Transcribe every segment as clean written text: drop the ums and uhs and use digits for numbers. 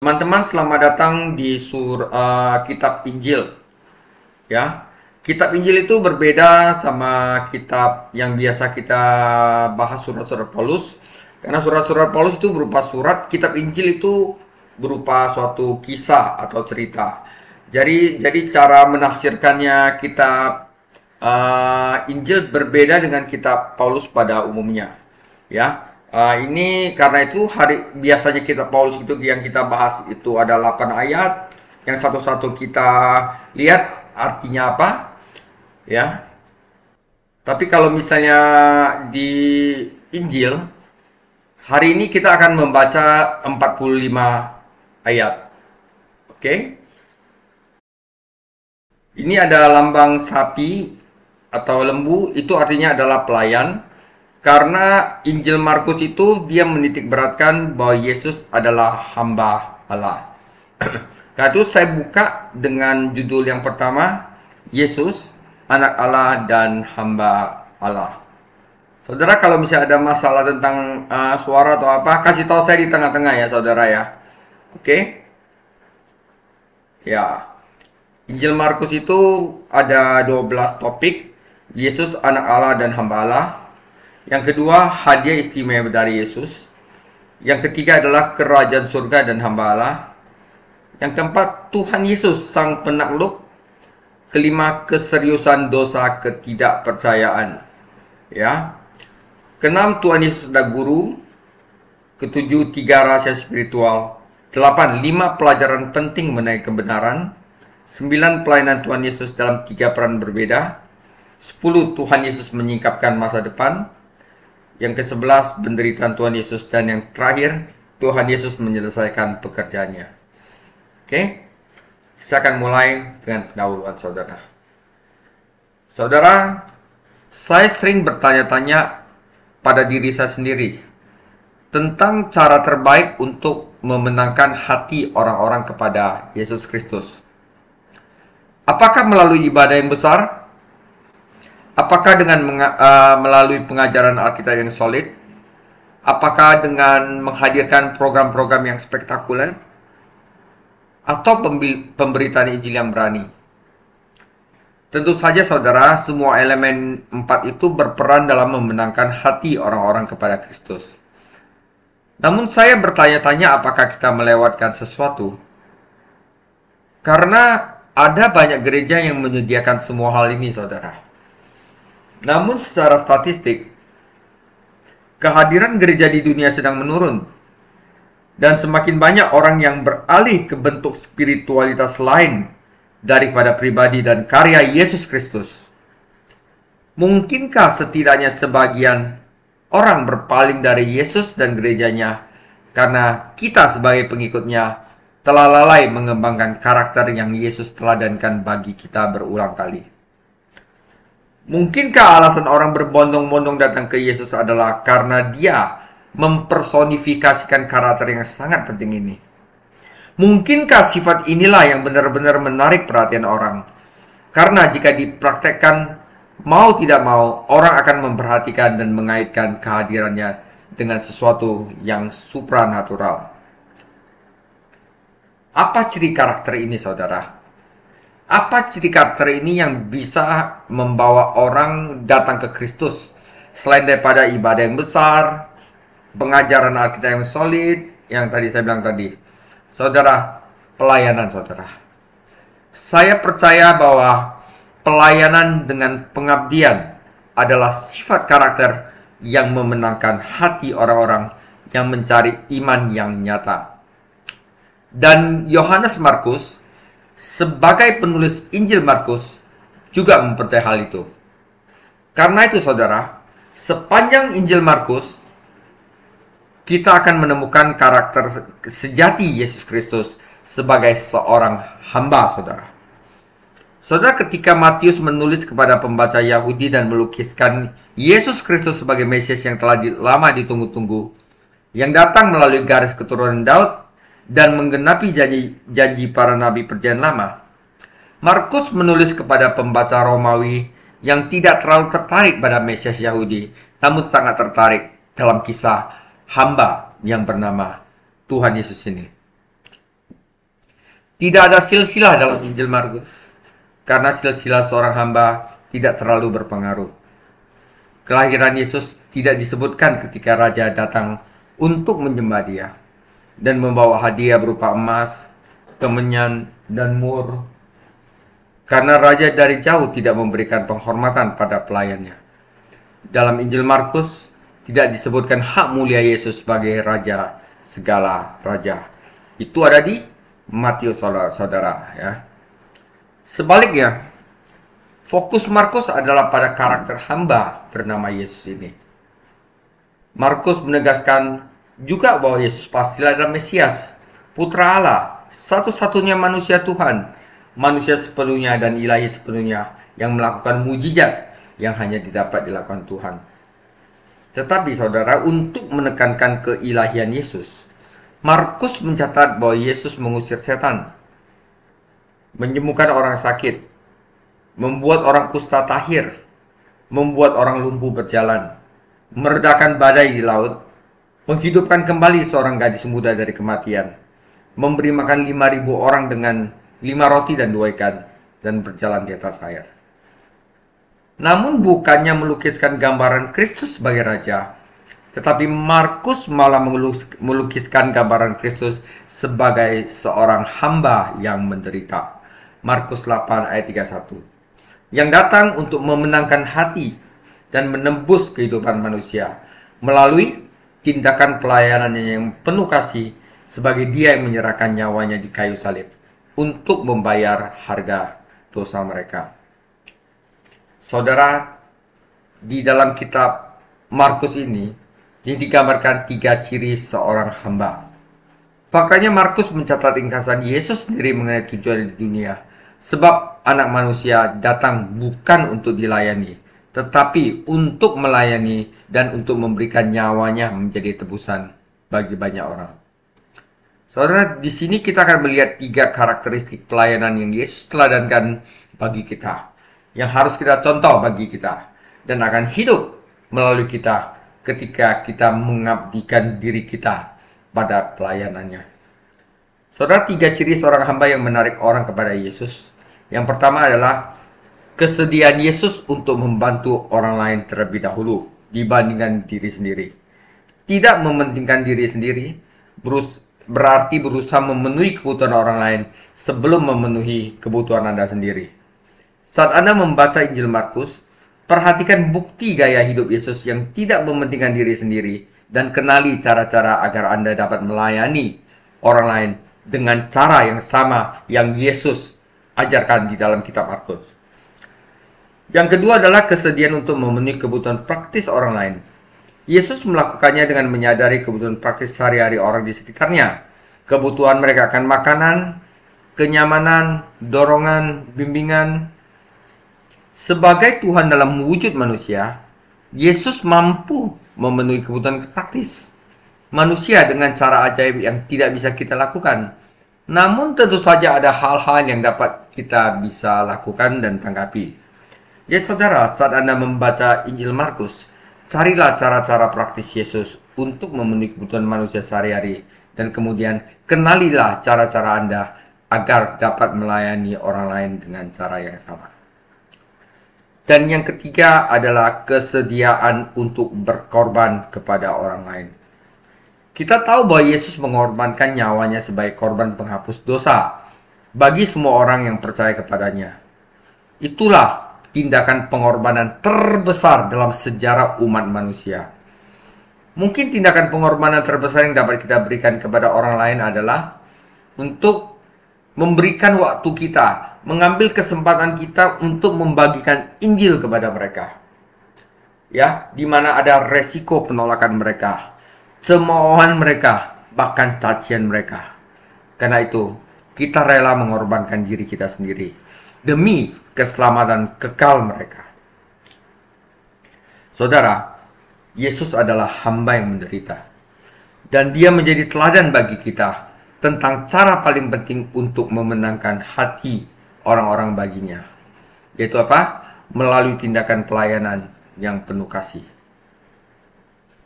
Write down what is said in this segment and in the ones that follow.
Teman-teman, selamat datang di kitab Injil. Ya, kitab Injil itu berbeda sama kitab yang biasa kita bahas, surat-surat Paulus. Karena surat-surat Paulus itu berupa surat, kitab Injil itu berupa suatu kisah atau cerita. Jadi cara menafsirkannya kitab Injil berbeda dengan kitab Paulus pada umumnya. Ya, ini karena itu biasanya kitab Paulus itu yang kita bahas itu ada 8 ayat, yang satu-satu kita lihat artinya apa, ya. Tapi kalau misalnya di Injil hari ini kita akan membaca 45 ayat. Oke. Ini ada lambang sapi atau lembu, itu artinya adalah pelayan. Karena Injil Markus itu dia menitikberatkan bahwa Yesus adalah hamba Allah. Karena itu saya buka dengan judul yang pertama, Yesus, anak Allah dan hamba Allah. Saudara, kalau misalnya ada masalah tentang suara atau apa, kasih tahu saya di tengah-tengah ya saudara ya. Oke? Ya. Injil Markus itu ada 12 topik. Yesus, anak Allah dan hamba Allah. Yang kedua, hadiah istimewa dari Yesus. Yang ketiga adalah kerajaan surga dan hamba Allah. Yang keempat, Tuhan Yesus sang penakluk. Kelima, keseriusan dosa ketidakpercayaan. Ya. Keenam, Tuhan Yesus adalah guru. Ketujuh, 3 rahasia spiritual. 8, 5 pelajaran penting mengenai kebenaran. 9, pelayanan Tuhan Yesus dalam 3 peran berbeda. 10, Tuhan Yesus menyingkapkan masa depan. Yang ke-11, penderitaan Tuhan Yesus. Dan yang terakhir, Tuhan Yesus menyelesaikan pekerjaannya. Oke, saya akan mulai dengan pendahuluan saudara. Saudara, saya sering bertanya-tanya pada diri saya sendiri tentang cara terbaik untuk memenangkan hati orang-orang kepada Yesus Kristus. Apakah melalui ibadah yang besar? Apakah dengan melalui pengajaran Alkitab yang solid? Apakah dengan menghadirkan program-program yang spektakuler? Atau pemberitaan Injil yang berani? Tentu saja saudara, semua elemen 4 itu berperan dalam memenangkan hati orang-orang kepada Kristus. Namun saya bertanya-tanya apakah kita melewatkan sesuatu? Karena ada banyak gereja yang menyediakan semua hal ini saudara. Namun secara statistik, kehadiran gereja di dunia sedang menurun. Dan semakin banyak orang yang beralih ke bentuk spiritualitas lain daripada pribadi dan karya Yesus Kristus. Mungkinkah setidaknya sebagian orang berpaling dari Yesus dan gerejanya karena kita sebagai pengikutnya telah lalai mengembangkan karakter yang Yesus teladankan bagi kita berulang kali? Mungkinkah alasan orang berbondong-bondong datang ke Yesus adalah karena dia mempersonifikasikan karakter yang sangat penting ini? Mungkinkah sifat inilah yang benar-benar menarik perhatian orang? Karena jika dipraktekkan, mau tidak mau, orang akan memperhatikan dan mengaitkan kehadirannya dengan sesuatu yang supranatural. Apa ciri karakter ini, saudara? Apa ciri karakter ini yang bisa membawa orang datang ke Kristus? Selain daripada ibadah yang besar, pengajaran Alkitab yang solid, yang tadi saya bilang tadi. Saudara, pelayanan saudara. Saya percaya bahwa pelayanan dengan pengabdian adalah sifat karakter yang memenangkan hati orang-orang yang mencari iman yang nyata. Dan Yohanes Markus sebagai penulis Injil Markus juga mempercayai hal itu. Karena itu saudara, sepanjang Injil Markus kita akan menemukan karakter sejati Yesus Kristus sebagai seorang hamba saudara. Saudara, ketika Matius menulis kepada pembaca Yahudi dan melukiskan Yesus Kristus sebagai Mesias yang telah lama ditunggu-tunggu, yang datang melalui garis keturunan Daud dan menggenapi janji para nabi perjanjian lama, Markus menulis kepada pembaca Romawi yang tidak terlalu tertarik pada Mesias Yahudi, namun sangat tertarik dalam kisah hamba yang bernama Tuhan Yesus ini. Tidak ada silsilah dalam Injil Markus, karena silsilah seorang hamba tidak terlalu berpengaruh. Kelahiran Yesus tidak disebutkan ketika raja datang untuk menyembah dia dan membawa hadiah berupa emas, kemenyan, dan mur. Karena raja dari jauh tidak memberikan penghormatan pada pelayannya. Dalam Injil Markus tidak disebutkan hak mulia Yesus sebagai raja segala raja. Itu ada di Matius, saudara-saudara, ya. Sebaliknya, fokus Markus adalah pada karakter hamba bernama Yesus ini. Markus menegaskan juga bahwa Yesus pastilah adalah Mesias, Putra Allah, satu-satunya manusia Tuhan, manusia sepenuhnya dan ilahi sepenuhnya yang melakukan mujizat yang hanya didapat dilakukan Tuhan. Tetapi saudara, untuk menekankan keilahian Yesus, Markus mencatat bahwa Yesus mengusir setan, menyembuhkan orang sakit, membuat orang kusta tahir, membuat orang lumpuh berjalan, meredakan badai di laut, menghidupkan kembali seorang gadis muda dari kematian, memberi makan 5.000 orang dengan 5 roti dan 2 ikan, dan berjalan di atas air. Namun bukannya melukiskan gambaran Kristus sebagai raja, tetapi Markus malah melukiskan gambaran Kristus sebagai seorang hamba yang menderita. Markus 8 ayat 31. Yang datang untuk memenangkan hati dan menembus kehidupan manusia melalui tindakan pelayanannya yang penuh kasih sebagai dia yang menyerahkan nyawanya di kayu salib untuk membayar harga dosa mereka. Saudara, di dalam kitab Markus ini digambarkan 3 ciri seorang hamba. Faktanya Markus mencatat ringkasan Yesus sendiri mengenai tujuan di dunia. Sebab anak manusia datang bukan untuk dilayani, tetapi untuk melayani dan untuk memberikan nyawanya menjadi tebusan bagi banyak orang. Saudara, di sini kita akan melihat 3 karakteristik pelayanan yang Yesus teladankan bagi kita, yang harus kita contoh bagi kita, dan akan hidup melalui kita ketika kita mengabdikan diri kita pada pelayanannya. Saudara, 3 ciri seorang hamba yang menarik orang kepada Yesus. Yang pertama adalah kesediaan Yesus untuk membantu orang lain terlebih dahulu dibandingkan diri sendiri. Tidak mementingkan diri sendiri berarti berusaha memenuhi kebutuhan orang lain sebelum memenuhi kebutuhan Anda sendiri. Saat Anda membaca Injil Markus, perhatikan bukti gaya hidup Yesus yang tidak mementingkan diri sendiri dan kenali cara-cara agar Anda dapat melayani orang lain dengan cara yang sama yang Yesus ajarkan di dalam kitab Markus. Yang kedua adalah kesediaan untuk memenuhi kebutuhan praktis orang lain. Yesus melakukannya dengan menyadari kebutuhan praktis sehari-hari orang di sekitarnya. Kebutuhan mereka akan makanan, kenyamanan, dorongan, bimbingan. Sebagai Tuhan dalam wujud manusia, Yesus mampu memenuhi kebutuhan praktis manusia dengan cara ajaib yang tidak bisa kita lakukan. Namun tentu saja ada hal-hal yang dapat kita bisa lakukan dan tanggapi. Ya saudara, saat Anda membaca Injil Markus, carilah cara-cara praktis Yesus untuk memenuhi kebutuhan manusia sehari-hari. Dan kemudian kenalilah cara-cara Anda agar dapat melayani orang lain dengan cara yang sama. Dan yang ketiga adalah kesediaan untuk berkorban kepada orang lain. Kita tahu bahwa Yesus mengorbankan nyawanya sebagai korban penghapus dosa bagi semua orang yang percaya kepadanya. Itulah tindakan pengorbanan terbesar dalam sejarah umat manusia. Mungkin tindakan pengorbanan terbesar yang dapat kita berikan kepada orang lain adalah untuk memberikan waktu kita, mengambil kesempatan kita untuk membagikan Injil kepada mereka. Ya, di mana ada resiko penolakan mereka, cemoohan mereka, bahkan cacian mereka. Karena itu, kita rela mengorbankan diri kita sendiri demi keselamatan kekal mereka. Saudara, Yesus adalah hamba yang menderita. Dan dia menjadi teladan bagi kita tentang cara paling penting untuk memenangkan hati orang-orang baginya. Yaitu apa? Melalui tindakan pelayanan yang penuh kasih.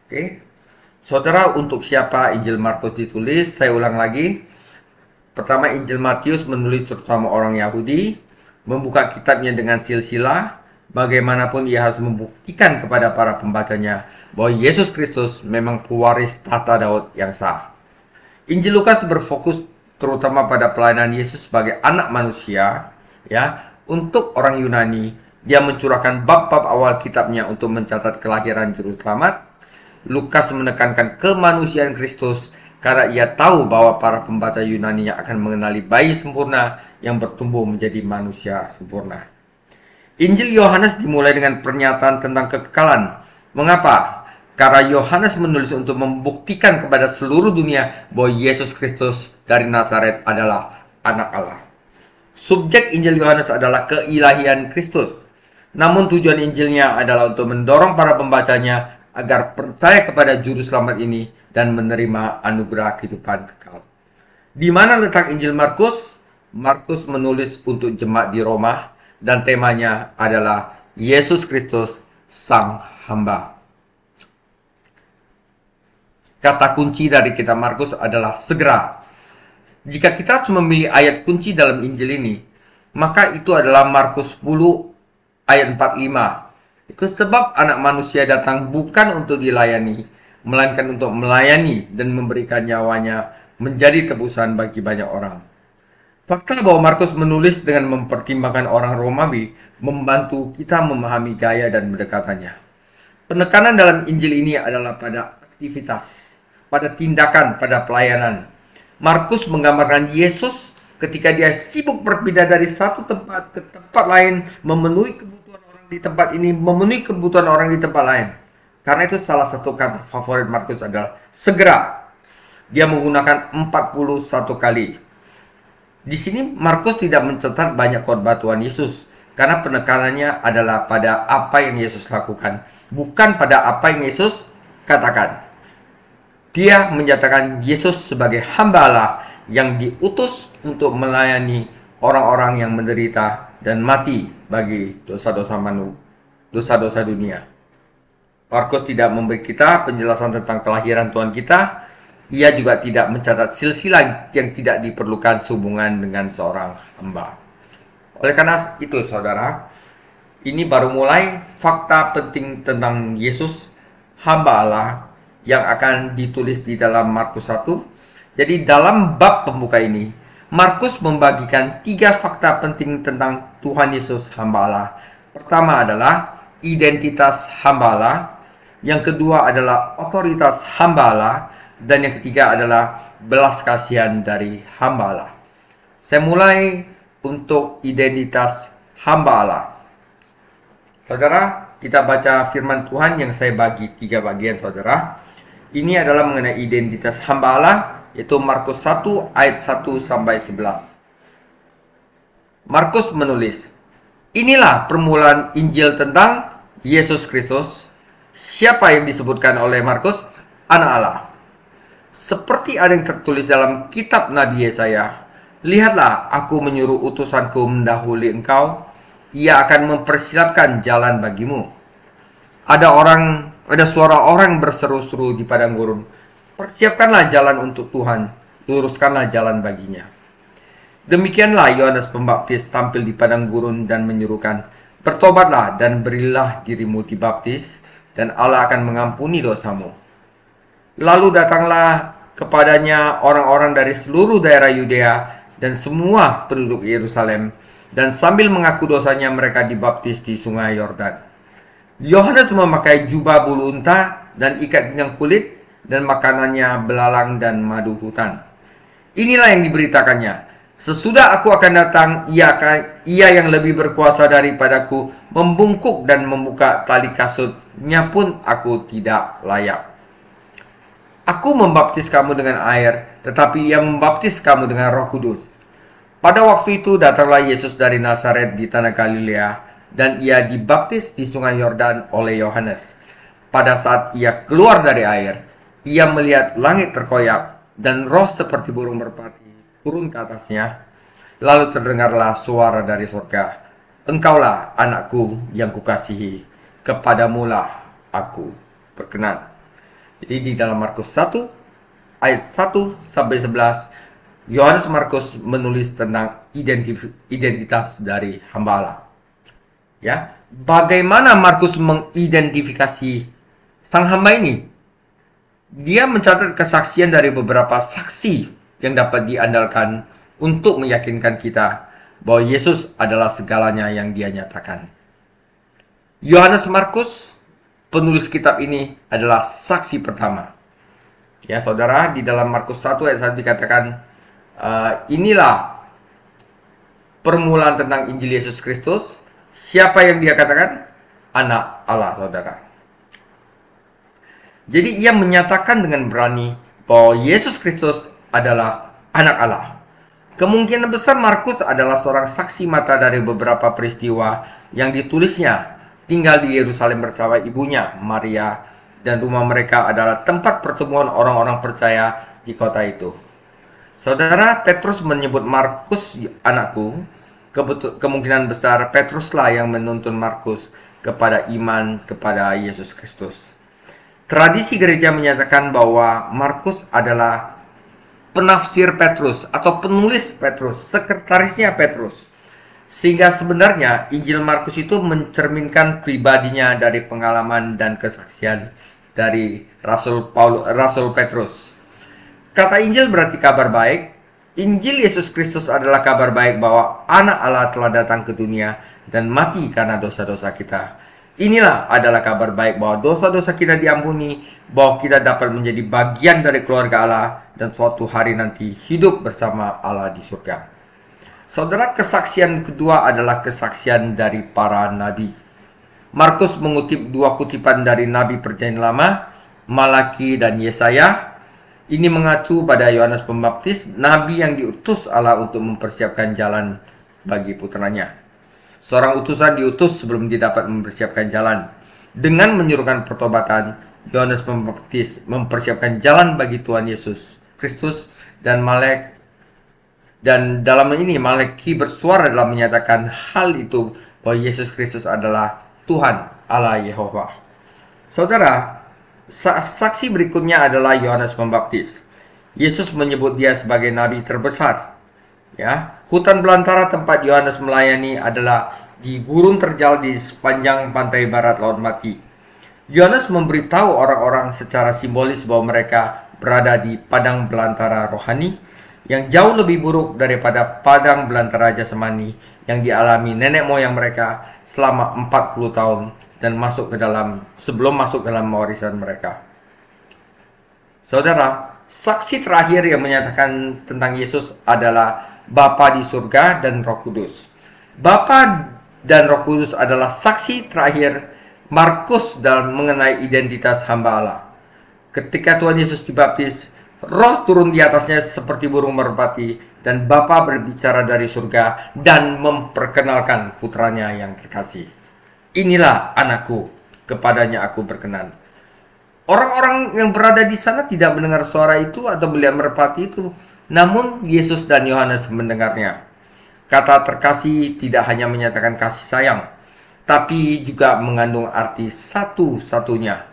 Oke. Saudara, untuk siapa Injil Markus ditulis? Saya ulang lagi. Pertama, Injil Matius menulis terutama orang Yahudi, membuka kitabnya dengan silsilah. Bagaimanapun ia harus membuktikan kepada para pembacanya bahwa Yesus Kristus memang pewaris tahta Daud yang sah. Injil Lukas berfokus terutama pada pelayanan Yesus sebagai anak manusia, ya. Untuk orang Yunani, dia mencurahkan bab-bab awal kitabnya untuk mencatat kelahiran juru selamat. Lukas menekankan kemanusiaan Kristus karena ia tahu bahwa para pembaca Yunani akan mengenali bayi sempurna yang bertumbuh menjadi manusia sempurna. Injil Yohanes dimulai dengan pernyataan tentang kekekalan. Mengapa? Karena Yohanes menulis untuk membuktikan kepada seluruh dunia bahwa Yesus Kristus dari Nazaret adalah anak Allah. Subjek Injil Yohanes adalah keilahian Kristus. Namun tujuan Injilnya adalah untuk mendorong para pembacanya agar percaya kepada juru selamat ini dan menerima anugerah kehidupan kekal. Di mana letak Injil Markus? Markus menulis untuk jemaat di Roma dan temanya adalah Yesus Kristus Sang Hamba. Kata kunci dari kitab Markus adalah segera. Jika kita harus memilih ayat kunci dalam Injil ini, maka itu adalah Markus 10 ayat 45. Itu sebab anak manusia datang bukan untuk dilayani, melainkan untuk melayani dan memberikan nyawanya menjadi tebusan bagi banyak orang. Fakta bahwa Markus menulis dengan mempertimbangkan orang Romawi membantu kita memahami gaya dan pendekatannya. Penekanan dalam Injil ini adalah pada aktivitas, pada tindakan, pada pelayanan. Markus menggambarkan Yesus ketika dia sibuk berpindah dari satu tempat ke tempat lain, memenuhi kebutuhan orang di tempat ini, memenuhi kebutuhan orang di tempat lain. Karena itu salah satu kata favorit Markus adalah segera. Dia menggunakan 41 kali. Di sini Markus tidak mencatat banyak khotbah Tuhan Yesus karena penekanannya adalah pada apa yang Yesus lakukan, bukan pada apa yang Yesus katakan. Dia menyatakan Yesus sebagai hamba Allah yang diutus untuk melayani orang-orang yang menderita dan mati bagi dosa-dosa dunia. Markus tidak memberi kita penjelasan tentang kelahiran Tuhan kita. Ia juga tidak mencatat silsilah yang tidak diperlukan sehubungan dengan seorang hamba. Oleh karena itu, saudara, ini baru mulai fakta penting tentang Yesus, hamba Allah, yang akan ditulis di dalam Markus 1. Jadi dalam bab pembuka ini, Markus membagikan 3 fakta penting tentang Tuhan Yesus, hamba Allah. Pertama adalah identitas hamba Allah. Yang kedua adalah otoritas hamba Allah. Dan yang ketiga adalah belas kasihan dari hamba Allah. Saya mulai untuk identitas hamba Allah. Saudara, kita baca firman Tuhan yang saya bagi 3 bagian, saudara. Ini adalah mengenai identitas hamba Allah, yaitu Markus 1 ayat 1 sampai 11. Markus menulis, inilah permulaan Injil tentang Yesus Kristus. Siapa yang disebutkan oleh Markus? Anak Allah. Seperti ada yang tertulis dalam kitab Nabi Yesaya, lihatlah aku menyuruh utusanku mendahului engkau, ia akan mempersiapkan jalan bagimu. Ada suara orang berseru-seru di padang gurun, persiapkanlah jalan untuk Tuhan, luruskanlah jalan baginya. Demikianlah Yohanes Pembaptis tampil di padang gurun dan menyerukan, bertobatlah dan berilah dirimu dibaptis, dan Allah akan mengampuni dosamu. Lalu datanglah kepadanya orang-orang dari seluruh daerah Yudea dan semua penduduk Yerusalem, dan sambil mengaku dosanya mereka dibaptis di sungai Yordan. Yohanes memakai jubah bulu unta dan ikat pinggang kulit, dan makanannya belalang dan madu hutan. Inilah yang diberitakannya, sesudah aku akan datang, ia yang lebih berkuasa daripadaku, membungkuk dan membuka tali kasutnya pun aku tidak layak. Aku membaptis kamu dengan air, tetapi ia membaptis kamu dengan Roh Kudus. Pada waktu itu datanglah Yesus dari Nazaret di tanah Galilea, dan ia dibaptis di sungai Yordan oleh Yohanes. Pada saat ia keluar dari air, ia melihat langit terkoyak, dan roh seperti burung merpati turun ke atasnya. Lalu terdengarlah suara dari surga, engkaulah anakku yang kukasihi, kepadamulah aku berkenan. Jadi di dalam Markus 1 ayat 1 sampai 11 Yohanes Markus menulis tentang identitas dari hamba Allah. Ya, bagaimana Markus mengidentifikasi sang hamba ini? Dia mencatat kesaksian dari beberapa saksi yang dapat diandalkan untuk meyakinkan kita bahwa Yesus adalah segalanya yang dia nyatakan. Yohanes Markus, penulis kitab ini, adalah saksi pertama. Ya, saudara, di dalam Markus 1 ayat 1 dikatakan, inilah permulaan tentang Injil Yesus Kristus. Siapa yang dia katakan? Anak Allah, saudara. Jadi ia menyatakan dengan berani bahwa Yesus Kristus adalah anak Allah. Kemungkinan besar Markus adalah seorang saksi mata dari beberapa peristiwa yang ditulisnya. Tinggal di Yerusalem bersama ibunya, Maria, dan rumah mereka adalah tempat pertemuan orang-orang percaya di kota itu. Saudara, Petrus menyebut Markus anakku. Kemungkinan besar Petruslah yang menuntun Markus kepada iman kepada Yesus Kristus. Tradisi gereja menyatakan bahwa Markus adalah penafsir Petrus atau penulis Petrus, sekretarisnya Petrus. Sehingga sebenarnya Injil Markus itu mencerminkan pribadinya dari pengalaman dan kesaksian dari Rasul Petrus. Kata Injil berarti kabar baik. Injil Yesus Kristus adalah kabar baik bahwa anak Allah telah datang ke dunia dan mati karena dosa-dosa kita. Inilah adalah kabar baik bahwa dosa-dosa kita diampuni, bahwa kita dapat menjadi bagian dari keluarga Allah dan suatu hari nanti hidup bersama Allah di surga. Saudara, kesaksian kedua adalah kesaksian dari para nabi. Markus mengutip dua kutipan dari Nabi Perjanjian Lama, Malaki dan Yesaya. Ini mengacu pada Yohanes Pembaptis, nabi yang diutus Allah untuk mempersiapkan jalan bagi putranya. Seorang utusan diutus sebelum dia dapat mempersiapkan jalan. Dengan menyuruhkan pertobatan, Yohanes Pembaptis mempersiapkan jalan bagi Tuhan Yesus Kristus dan dalam ini Malaki bersuara dalam menyatakan hal itu bahwa Yesus Kristus adalah Tuhan Allah Yehova. Saudara, saksi berikutnya adalah Yohanes Pembaptis. Yesus menyebut dia sebagai nabi terbesar. Ya, hutan belantara tempat Yohanes melayani adalah di gurun terjal di sepanjang pantai barat Laut Mati. Yohanes memberitahu orang-orang secara simbolis bahwa mereka berada di padang belantara rohani yang jauh lebih buruk daripada padang belantara jasmani yang dialami nenek moyang mereka selama 40 tahun dan sebelum masuk dalam warisan mereka. Saudara, saksi terakhir yang menyatakan tentang Yesus adalah Bapa di surga dan Roh Kudus. Bapa dan Roh Kudus adalah saksi terakhir Markus dalam mengenai identitas hamba Allah. Ketika Tuhan Yesus dibaptis, Roh turun di atasnya seperti burung merpati dan Bapa berbicara dari surga dan memperkenalkan putranya yang terkasih. Inilah anakku, kepadanya aku berkenan. Orang-orang yang berada di sana tidak mendengar suara itu atau melihat merpati itu, namun Yesus dan Yohanes mendengarnya. Kata terkasih tidak hanya menyatakan kasih sayang, tapi juga mengandung arti satu-satunya.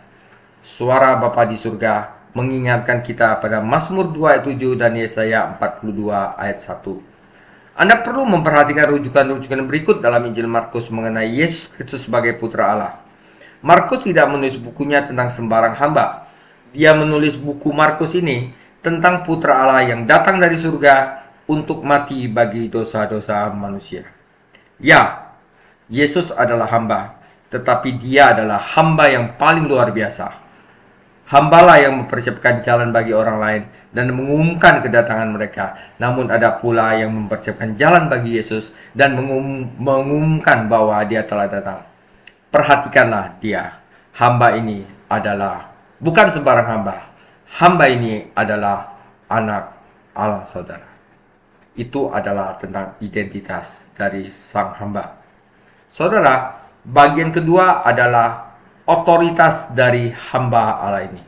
Suara Bapa di surga mengingatkan kita pada Mazmur 2 ayat 7 dan Yesaya 42 ayat 1. Anda perlu memperhatikan rujukan-rujukan berikut dalam Injil Markus mengenai Yesus Kristus sebagai putra Allah. Markus tidak menulis bukunya tentang sembarang hamba. Dia menulis buku Markus ini tentang putra Allah yang datang dari surga untuk mati bagi dosa-dosa manusia. Ya, Yesus adalah hamba, tetapi dia adalah hamba yang paling luar biasa. Hambalah yang mempersiapkan jalan bagi orang lain dan mengumumkan kedatangan mereka. Namun ada pula yang mempersiapkan jalan bagi Yesus dan mengumumkan bahwa dia telah datang. Perhatikanlah dia. Hamba ini adalah bukan sembarang hamba. Hamba ini adalah anak Allah, saudara. Itu adalah tentang identitas dari sang hamba. Saudara, bagian kedua adalah otoritas dari hamba Allah ini.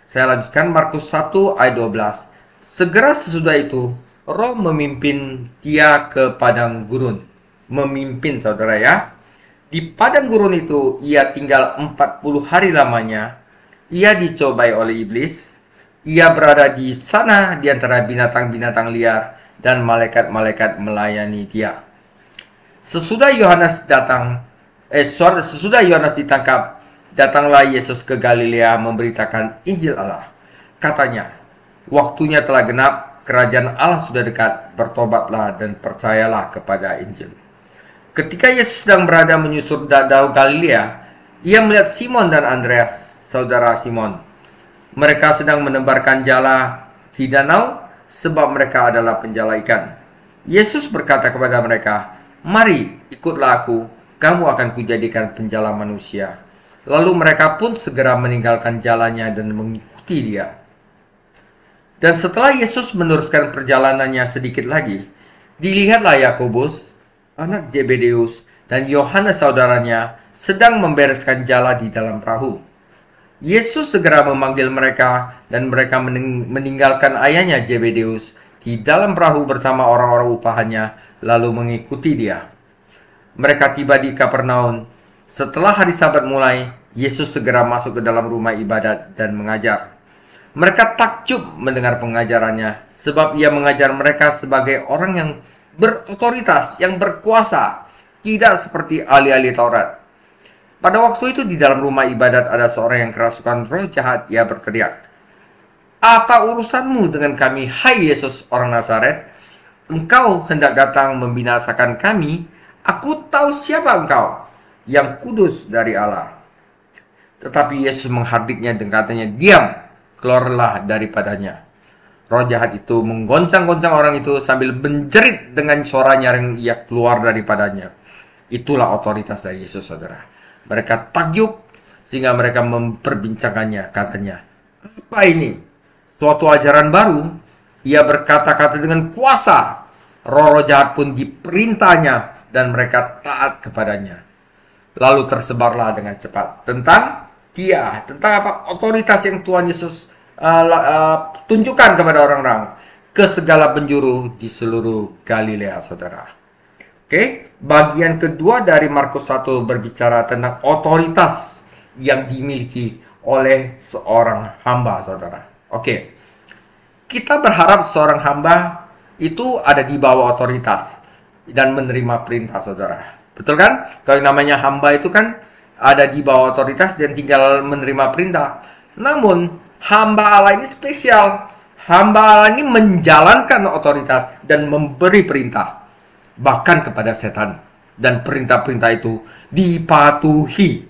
Saya lanjutkan Markus 1 ayat 12. Segera sesudah itu, Roh memimpin dia ke padang gurun. Memimpin, saudara ya. Di padang gurun itu, ia tinggal 40 hari lamanya. Ia dicobai oleh iblis. Ia berada di sana di antara binatang-binatang liar dan malaikat-malaikat melayani dia. Sesudah Yohanes ditangkap, datanglah Yesus ke Galilea memberitakan Injil Allah. Katanya, waktunya telah genap, kerajaan Allah sudah dekat, bertobatlah dan percayalah kepada Injil. Ketika Yesus sedang berada menyusur danau Galilea, ia melihat Simon dan Andreas, saudara Simon. Mereka sedang menebarkan jala di danau sebab mereka adalah penjala ikan. Yesus berkata kepada mereka, "Mari, ikutlah aku, kamu akan kujadikan penjala manusia." Lalu mereka pun segera meninggalkan jalannya dan mengikuti dia. Dan setelah Yesus meneruskan perjalanannya sedikit lagi, dilihatlah Yakobus, anak Zebedeus, dan Yohanes saudaranya sedang membereskan jala di dalam perahu. Yesus segera memanggil mereka, dan mereka meninggalkan ayahnya Zebedeus di dalam perahu bersama orang-orang upahannya, lalu mengikuti dia. Mereka tiba di Kapernaum. Setelah hari Sabat mulai, Yesus segera masuk ke dalam rumah ibadat dan mengajar. Mereka takjub mendengar pengajarannya, sebab ia mengajar mereka sebagai orang yang berotoritas, yang berkuasa, tidak seperti ahli-ahli Taurat. Pada waktu itu di dalam rumah ibadat ada seorang yang kerasukan roh jahat. Ia berteriak, "Apa urusanmu dengan kami, hai Yesus orang Nazaret? Engkau hendak datang membinasakan kami? Aku tahu siapa engkau, yang kudus dari Allah." Tetapi Yesus menghardiknya dan katanya, "Diam, keluarlah daripadanya." Roh jahat itu menggoncang-goncang orang itu sambil menjerit dengan suara nyaring, ia keluar daripadanya. Itulah otoritas dari Yesus, saudara. Mereka takjub sehingga mereka memperbincangkannya. Katanya, "Apa ini? Suatu ajaran baru." Ia berkata-kata dengan kuasa. Roh jahat pun diperintahnya dan mereka taat kepadanya. Lalu tersebarlah dengan cepat tentang apa otoritas yang Tuhan Yesus tunjukkan kepada orang-orang ke segala penjuru di seluruh Galilea, saudara. Oke, bagian kedua dari Markus 1 berbicara tentang otoritas yang dimiliki oleh seorang hamba, saudara. Oke, kita berharap seorang hamba itu ada di bawah otoritas dan menerima perintah, saudara. Betul kan? Kalau namanya hamba itu kan ada di bawah otoritas dan tinggal menerima perintah. Namun, hamba Allah ini spesial. Hamba Allah ini menjalankan otoritas dan memberi perintah, bahkan kepada setan. Dan perintah-perintah itu dipatuhi.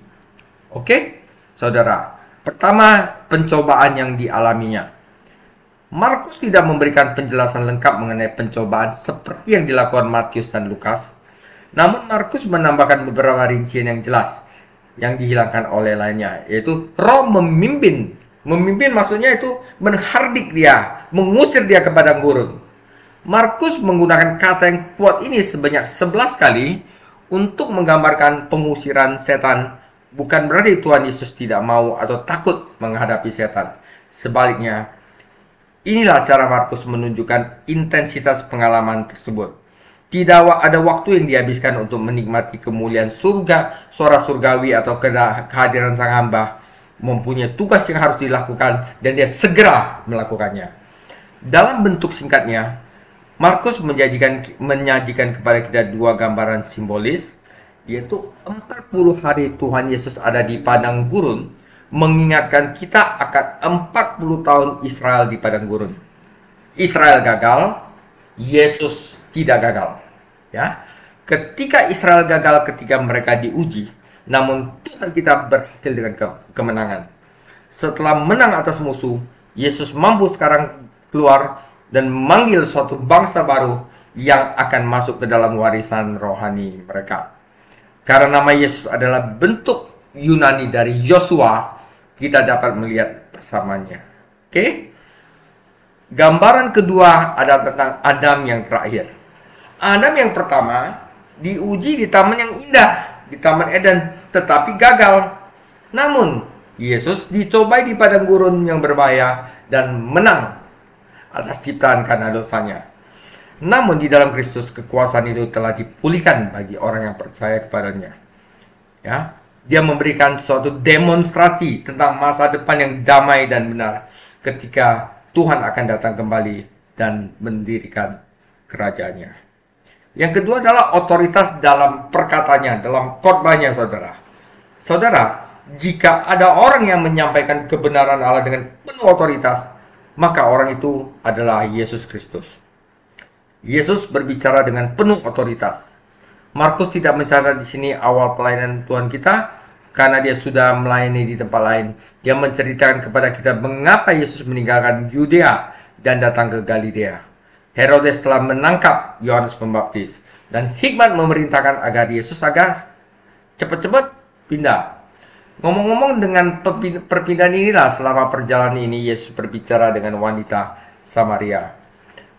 Oke, saudara. Pertama, pencobaan yang dialaminya. Markus tidak memberikan penjelasan lengkap mengenai pencobaan seperti yang dilakukan Matius dan Lukas. Namun Markus menambahkan beberapa rincian yang jelas yang dihilangkan oleh lainnya, yaitu roh memimpin. Memimpin maksudnya itu menghardik dia, mengusir dia ke padang gurun. Markus menggunakan kata yang kuat ini sebanyak 11 kali untuk menggambarkan pengusiran setan. Bukan berarti Tuhan Yesus tidak mau atau takut menghadapi setan. Sebaliknya, inilah cara Markus menunjukkan intensitas pengalaman tersebut. Tidak ada waktu yang dihabiskan untuk menikmati kemuliaan surga, suara surgawi, atau kehadiran sang hamba. Mempunyai tugas yang harus dilakukan dan dia segera melakukannya. Dalam bentuk singkatnya, Markus menyajikan kepada kita dua gambaran simbolis, yaitu 40 hari Tuhan Yesus ada di padang gurun, mengingatkan kita akan 40 tahun Israel di padang gurun. Israel gagal, Yesus tidak gagal. Ya, ketika Israel gagal ketika mereka diuji, namun Tuhan kita berhasil dengan kemenangan. Setelah menang atas musuh, Yesus mampu sekarang keluar dan memanggil suatu bangsa baru yang akan masuk ke dalam warisan rohani mereka. Karena nama Yesus adalah bentuk Yunani dari Yosua, kita dapat melihat bersamanya. Oke? Gambaran kedua adalah tentang Adam yang terakhir. Adam yang pertama diuji di taman yang indah, di Taman Eden, tetapi gagal. Namun, Yesus dicobai di padang gurun yang berbahaya dan menang atas ciptaan karena dosanya. Namun di dalam Kristus kekuasaan itu telah dipulihkan bagi orang yang percaya kepadanya. Ya, dia memberikan suatu demonstrasi tentang masa depan yang damai dan benar. ketika Tuhan akan datang kembali dan mendirikan kerajaannya. Yang kedua adalah otoritas dalam perkataannya, dalam khotbahnya, saudara. Saudara, jika ada orang yang menyampaikan kebenaran Allah dengan penuh otoritas, maka orang itu adalah Yesus Kristus. Yesus berbicara dengan penuh otoritas. Markus tidak mencatat di sini awal pelayanan Tuhan kita, karena dia sudah melayani di tempat lain. Dia menceritakan kepada kita mengapa Yesus meninggalkan Yudea dan datang ke Galilea. Herodes telah menangkap Yohanes Pembaptis, dan hikmat memerintahkan agar Yesus agar cepat-cepat pindah. Ngomong-ngomong, dengan perpindahan inilah selama perjalanan ini Yesus berbicara dengan wanita Samaria.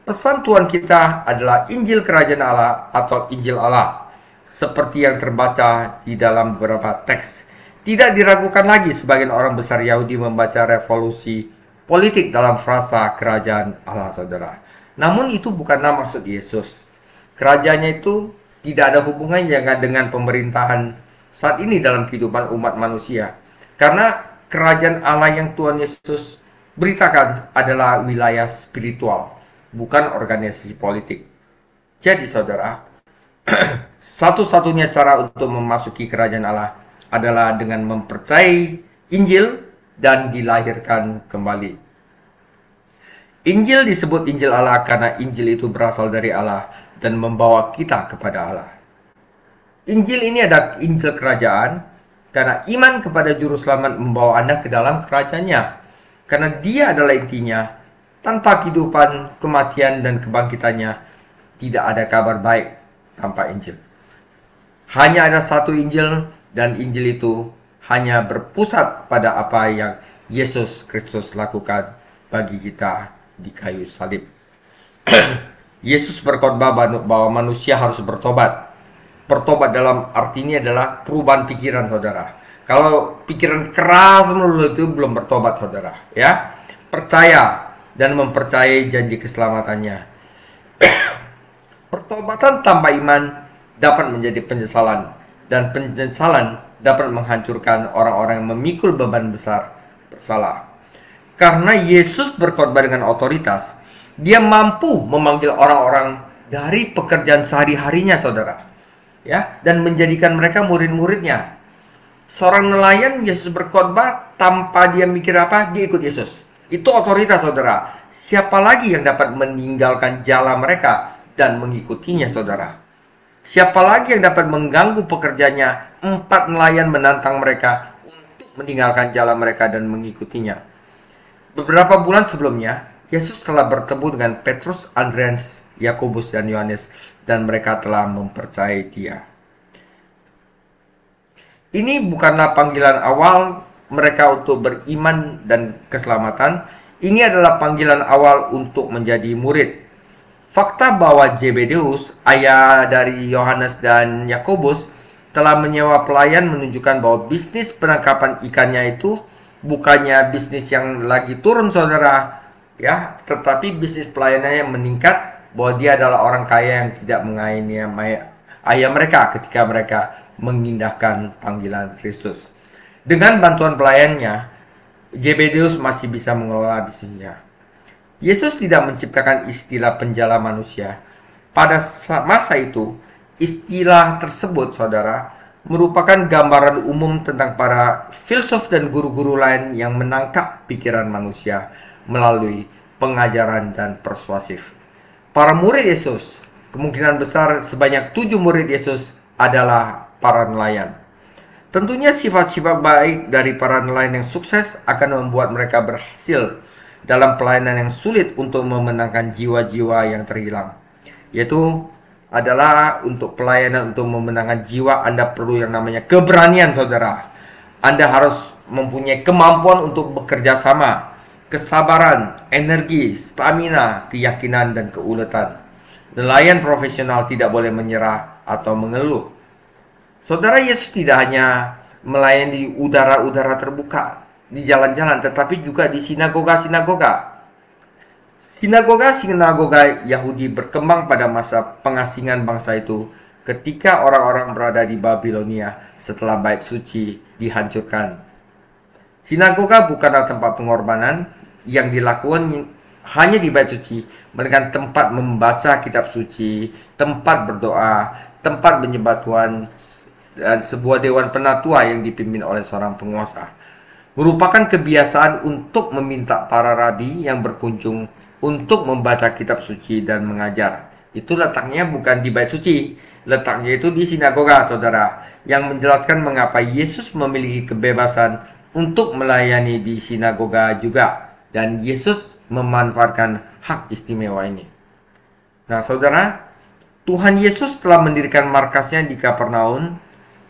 Pesan Tuhan kita adalah Injil Kerajaan Allah atau Injil Allah, seperti yang terbaca di dalam beberapa teks. Tidak diragukan lagi sebagian orang besar Yahudi membaca revolusi politik dalam frasa Kerajaan Allah, saudara. Namun itu bukanlah maksud Yesus. Kerajaannya itu tidak ada hubungannya dengan pemerintahan saat ini dalam kehidupan umat manusia. Karena kerajaan Allah yang Tuhan Yesus beritakan adalah wilayah spiritual, bukan organisasi politik. Jadi saudara, satu-satunya cara untuk memasuki kerajaan Allah adalah dengan mempercayai Injil dan dilahirkan kembali. Injil disebut Injil Allah karena Injil itu berasal dari Allah dan membawa kita kepada Allah. Injil ini adalah Injil kerajaan karena iman kepada Juru Selamat membawa Anda ke dalam kerajaannya. Karena dia adalah intinya, tanpa kehidupan, kematian, dan kebangkitannya, tidak ada kabar baik tanpa Injil. Hanya ada satu Injil, dan Injil itu hanya berpusat pada apa yang Yesus Kristus lakukan bagi kita di kayu salib. Yesus berkhotbah bahwa manusia harus bertobat. Bertobat dalam arti ini adalah perubahan pikiran, saudara. Kalau pikiran keras melulu itu belum bertobat, saudara. Ya, percaya dan mempercayai janji keselamatannya. Pertobatan tanpa iman dapat menjadi penyesalan, dan penyesalan dapat menghancurkan orang-orang yang memikul beban besar bersalah. Karena Yesus berkhotbah dengan otoritas, dia mampu memanggil orang-orang dari pekerjaan sehari-harinya, saudara, ya, dan menjadikan mereka murid-muridnya. Seorang nelayan, Yesus berkhotbah tanpa dia mikir apa, dia ikut Yesus. Itu otoritas, saudara. Siapa lagi yang dapat meninggalkan jalan mereka dan mengikutinya, saudara? Siapa lagi yang dapat mengganggu pekerjaannya? 4 nelayan menantang mereka untuk meninggalkan jalan mereka dan mengikutinya. Beberapa bulan sebelumnya, Yesus telah bertemu dengan Petrus, Andreas, Yakobus, dan Yohanes, dan mereka telah mempercayai dia. Ini bukanlah panggilan awal mereka untuk beriman dan keselamatan. Ini adalah panggilan awal untuk menjadi murid. Fakta bahwa Zebedeus, ayah dari Yohanes dan Yakobus, telah menyewa pelayan menunjukkan bahwa bisnis penangkapan ikannya itu bukannya bisnis yang lagi turun, saudara, ya, tetapi bisnis pelayanannya yang meningkat, bahwa dia adalah orang kaya yang tidak mengayomi ayah mereka ketika mereka mengindahkan panggilan Kristus. Dengan bantuan pelayannya, Zebedeus masih bisa mengelola bisnisnya. Yesus tidak menciptakan istilah penjala manusia. Pada masa itu, istilah tersebut, saudara, merupakan gambaran umum tentang para filsuf dan guru-guru lain yang menangkap pikiran manusia melalui pengajaran dan persuasif. Para murid Yesus, kemungkinan besar sebanyak 7 murid Yesus adalah para nelayan. Tentunya sifat-sifat baik dari para nelayan yang sukses akan membuat mereka berhasil dalam pelayanan yang sulit untuk memenangkan jiwa-jiwa yang terhilang. Yaitu adalah untuk pelayanan untuk memenangkan jiwa, Anda perlu yang namanya keberanian, saudara. Anda harus mempunyai kemampuan untuk bekerja sama, kesabaran, energi, stamina, keyakinan, dan keuletan. Nelayan profesional tidak boleh menyerah atau mengeluh. Saudara, Yesus tidak hanya melayani di udara-udara terbuka, di jalan-jalan, tetapi juga di sinagoga-sinagoga. Sinagoga-sinagoga Yahudi berkembang pada masa pengasingan bangsa itu ketika orang-orang berada di Babilonia setelah bait suci dihancurkan. Sinagoga bukanlah tempat pengorbanan, yang dilakukan hanya di bait suci, melainkan tempat membaca kitab suci, tempat berdoa, tempat menyembah Tuhan, dan sebuah dewan penatua yang dipimpin oleh seorang penguasa. Merupakan kebiasaan untuk meminta para rabi yang berkunjung untuk membaca kitab suci dan mengajar. Itu letaknya bukan di bait suci, letaknya itu di sinagoga, saudara, yang menjelaskan mengapa Yesus memiliki kebebasan untuk melayani di sinagoga juga, dan Yesus memanfaatkan hak istimewa ini. Nah, saudara, Tuhan Yesus telah mendirikan markasnya di Kapernaum,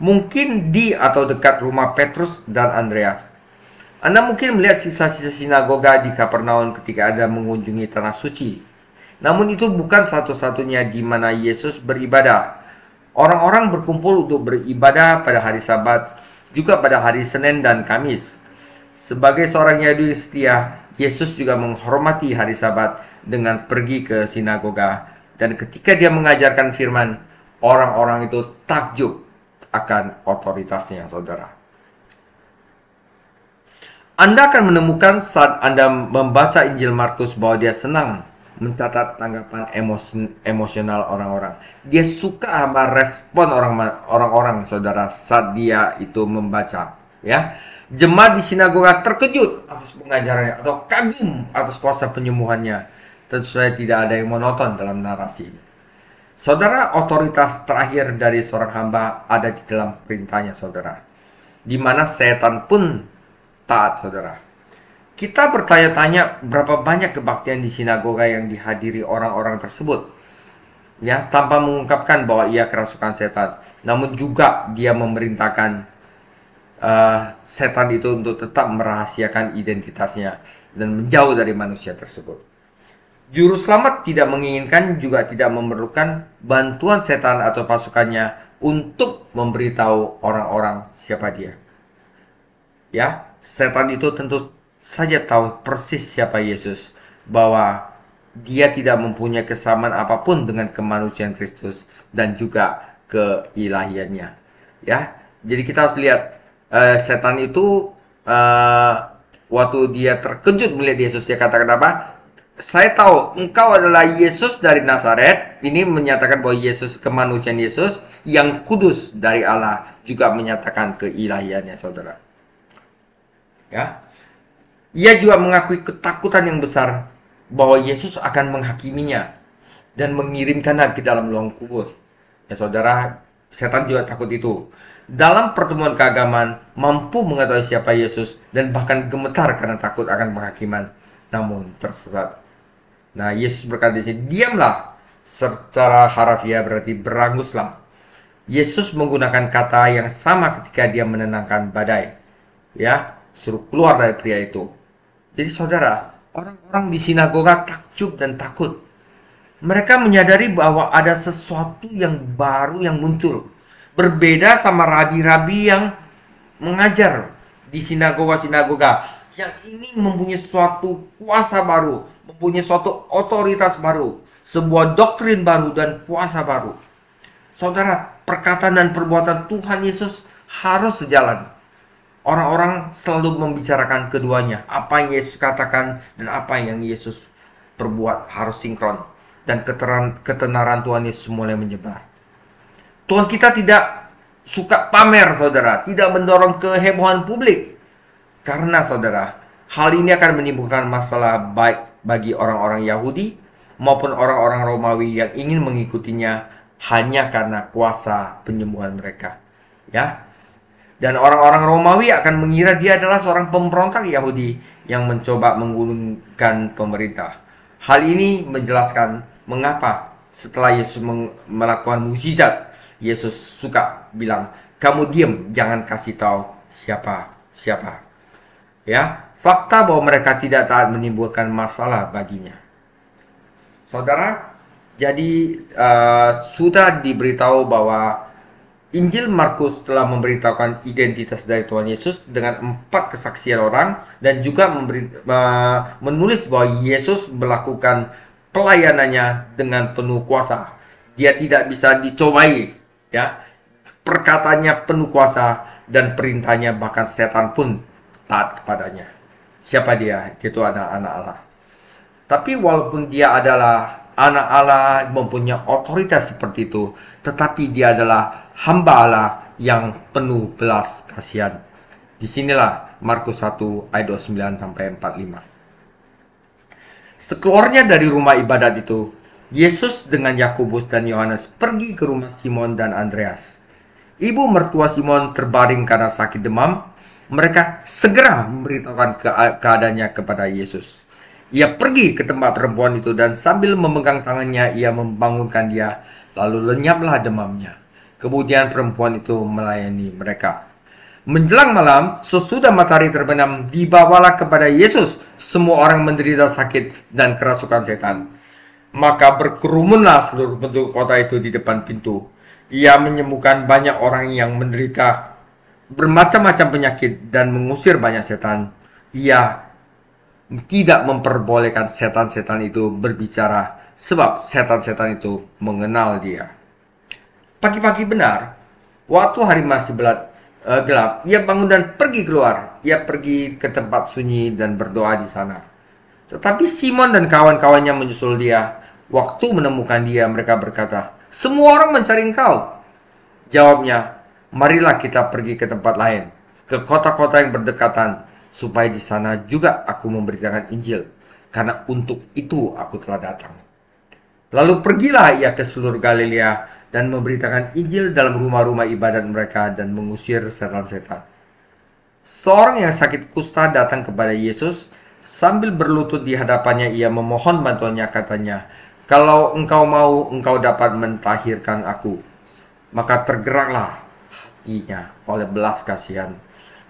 mungkin di atau dekat rumah Petrus dan Andreas. Anda mungkin melihat sisa-sisa sinagoga di Kapernaum ketika Anda mengunjungi tanah suci. Namun itu bukan satu-satunya di mana Yesus beribadah. Orang-orang berkumpul untuk beribadah pada hari Sabat, juga pada hari Senin dan Kamis. Sebagai seorang Yahudi setia, Yesus juga menghormati hari Sabat dengan pergi ke sinagoga. Dan ketika dia mengajarkan firman, orang-orang itu takjub akan otoritasnya, saudara. Anda akan menemukan saat Anda membaca Injil Markus bahwa dia senang mencatat tanggapan emosional orang-orang. Dia suka sama respon orang-orang, saudara, saat dia itu membaca. Ya, jemaat di sinagoga terkejut atas pengajarannya atau kagum atas kuasa penyembuhannya. Tentu saja tidak ada yang monoton dalam narasi ini. Saudara, otoritas terakhir dari seorang hamba ada di dalam perintahnya, saudara, di mana setan pun taat, saudara. Kita bertanya-tanya berapa banyak kebaktian di sinagoga yang dihadiri orang-orang tersebut, ya, tanpa mengungkapkan bahwa ia kerasukan setan. Namun juga dia memerintahkan setan itu untuk tetap merahasiakan identitasnya dan menjauh dari manusia tersebut. Juru selamat tidak menginginkan, juga tidak memerlukan bantuan setan atau pasukannya untuk memberitahu orang-orang siapa dia. Ya, setan itu tentu saja tahu persis siapa Yesus, bahwa dia tidak mempunyai kesamaan apapun dengan kemanusiaan Kristus dan juga keilahiannya. Ya, jadi kita harus lihat setan itu waktu dia terkejut melihat Yesus, dia katakan apa? Saya tahu engkau adalah Yesus dari Nazaret. Ini menyatakan bahwa Yesus, kemanusiaan Yesus yang kudus dari Allah, juga menyatakan keilahiannya, saudara. Ya, ia juga mengakui ketakutan yang besar bahwa Yesus akan menghakiminya dan mengirimkannya ke dalam lubang kubur. Ya, saudara, setan juga takut itu. Dalam pertemuan keagamaan, mampu mengetahui siapa Yesus dan bahkan gemetar karena takut akan penghakiman, namun tersesat. Nah, Yesus berkata di sini, diamlah. Secara harafiah berarti beranguslah. Yesus menggunakan kata yang sama ketika dia menenangkan badai. Ya, suruh keluar dari pria itu. Jadi saudara, orang-orang di sinagoga takjub dan takut. Mereka menyadari bahwa ada sesuatu yang baru yang muncul. Berbeda sama rabi-rabi yang mengajar di sinagoga-sinagoga. Yang ini mempunyai suatu kuasa baru, mempunyai suatu otoritas baru, sebuah doktrin baru dan kuasa baru. Saudara, perkataan dan perbuatan Tuhan Yesus harus sejalan. Orang-orang selalu membicarakan keduanya. Apa yang Yesus katakan dan apa yang Yesus perbuat harus sinkron. Dan ketenaran Tuhan Yesus mulai menyebar. Tuhan kita tidak suka pamer, saudara. Tidak mendorong kehebohan publik. Karena, saudara, hal ini akan menimbulkan masalah baik bagi orang-orang Yahudi maupun orang-orang Romawi yang ingin mengikutinya hanya karena kuasa penyembuhan mereka. Ya. Dan orang-orang Romawi akan mengira dia adalah seorang pemberontak Yahudi yang mencoba menggulingkan pemerintah. Hal ini menjelaskan mengapa setelah Yesus melakukan mukjizat, Yesus suka bilang, kamu diam, jangan kasih tahu siapa. Ya, fakta bahwa mereka tidak taat menimbulkan masalah baginya. Saudara, jadi sudah diberitahu bahwa Injil Markus telah memberitahukan identitas dari Tuhan Yesus dengan 4 kesaksian orang dan juga menulis bahwa Yesus melakukan pelayanannya dengan penuh kuasa. Dia tidak bisa dicobai, ya. Perkataannya penuh kuasa dan perintahnya bahkan setan pun taat kepadanya. siapa dia? Dia itu anak-anak Allah. Tapi walaupun dia adalah anak Allah, mempunyai otoritas seperti itu, tetapi dia adalah hamba Allah yang penuh belas kasihan. Disinilah Markus 1 ayat 29 sampai 45. Sekeluarnya dari rumah ibadat itu, Yesus dengan Yakobus dan Yohanes pergi ke rumah Simon dan Andreas. Ibu mertua Simon terbaring karena sakit demam. Mereka segera memberitahukan keadaannya kepada Yesus. Ia pergi ke tempat perempuan itu dan sambil memegang tangannya ia membangunkan dia, lalu lenyaplah demamnya. Kemudian perempuan itu melayani mereka. Menjelang malam, sesudah matahari terbenam, dibawalah kepada Yesus semua orang menderita sakit dan kerasukan setan. Maka berkerumunlah seluruh penduduk kota itu di depan pintu. Ia menyembuhkan banyak orang yang menderita bermacam-macam penyakit dan mengusir banyak setan. Ia tidak memperbolehkan setan-setan itu berbicara, sebab setan-setan itu mengenal dia. Pagi-pagi benar, waktu hari masih gelap, ia bangun dan pergi keluar. Ia pergi ke tempat sunyi dan berdoa di sana. Tetapi Simon dan kawan-kawannya menyusul dia. Waktu menemukan dia, mereka berkata, "Semua orang mencari engkau." Jawabnya, "Marilah kita pergi ke tempat lain, ke kota-kota yang berdekatan, supaya di sana juga aku memberitakan Injil, karena untuk itu aku telah datang." Lalu pergilah ia ke seluruh Galilea dan memberitakan Injil dalam rumah-rumah ibadat mereka dan mengusir setan-setan. Seorang yang sakit kusta datang kepada Yesus. Sambil berlutut di hadapannya ia memohon bantuannya, katanya, "Kalau engkau mau, engkau dapat mentahirkan aku." Maka tergeraklah hatinya oleh belas kasihan.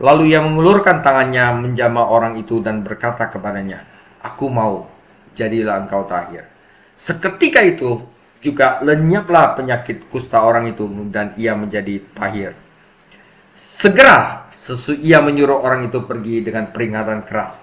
Lalu ia mengulurkan tangannya menjamah orang itu dan berkata kepadanya, "Aku mau, jadilah engkau tahir." Seketika itu juga lenyaplah penyakit kusta orang itu dan ia menjadi tahir. Segera ia menyuruh orang itu pergi dengan peringatan keras.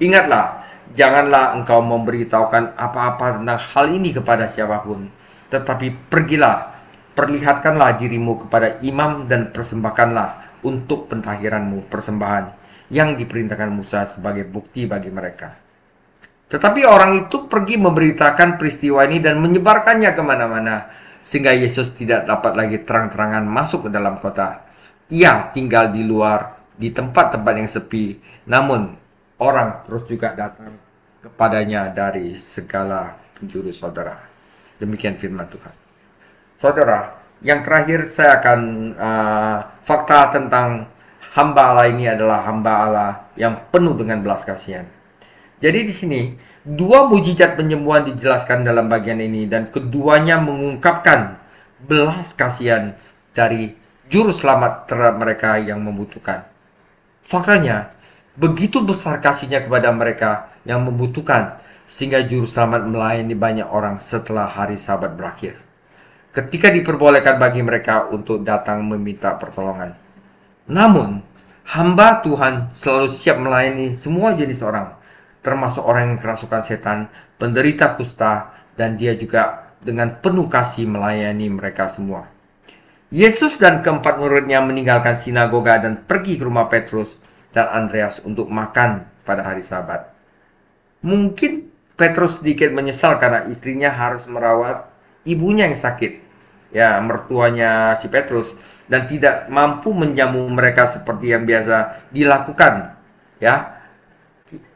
"Ingatlah, janganlah engkau memberitahukan apa-apa tentang hal ini kepada siapapun, tetapi pergilah, perlihatkanlah dirimu kepada imam dan persembahkanlah untuk pentahiranmu persembahan yang diperintahkan Musa sebagai bukti bagi mereka." Tetapi orang itu pergi memberitakan peristiwa ini dan menyebarkannya kemana-mana, sehingga Yesus tidak dapat lagi terang-terangan masuk ke dalam kota. Ia tinggal di luar, di tempat-tempat yang sepi, namun orang terus juga datang kepadanya dari segala penjuru saudara. Demikian firman Tuhan. Saudara, yang terakhir saya akan fakta tentang hamba Allah ini adalah hamba Allah yang penuh dengan belas kasihan. Jadi di sini dua mujizat penyembuhan dijelaskan dalam bagian ini dan keduanya mengungkapkan belas kasihan dari juru selamat terhadap mereka yang membutuhkan. Faktanya, begitu besar kasihnya kepada mereka yang membutuhkan sehingga juru selamat melayani banyak orang setelah hari Sabat berakhir. Ketika diperbolehkan bagi mereka untuk datang meminta pertolongan. Namun, hamba Tuhan selalu siap melayani semua jenis orang, termasuk orang yang kerasukan setan, penderita kusta, dan dia juga dengan penuh kasih melayani mereka semua. Yesus dan keempat muridnya meninggalkan sinagoga dan pergi ke rumah Petrus dan Andreas untuk makan pada hari Sabat. Mungkin Petrus sedikit menyesal karena istrinya harus merawat ibunya yang sakit, ya mertuanya si Petrus, dan tidak mampu menjamu mereka seperti yang biasa dilakukan, ya,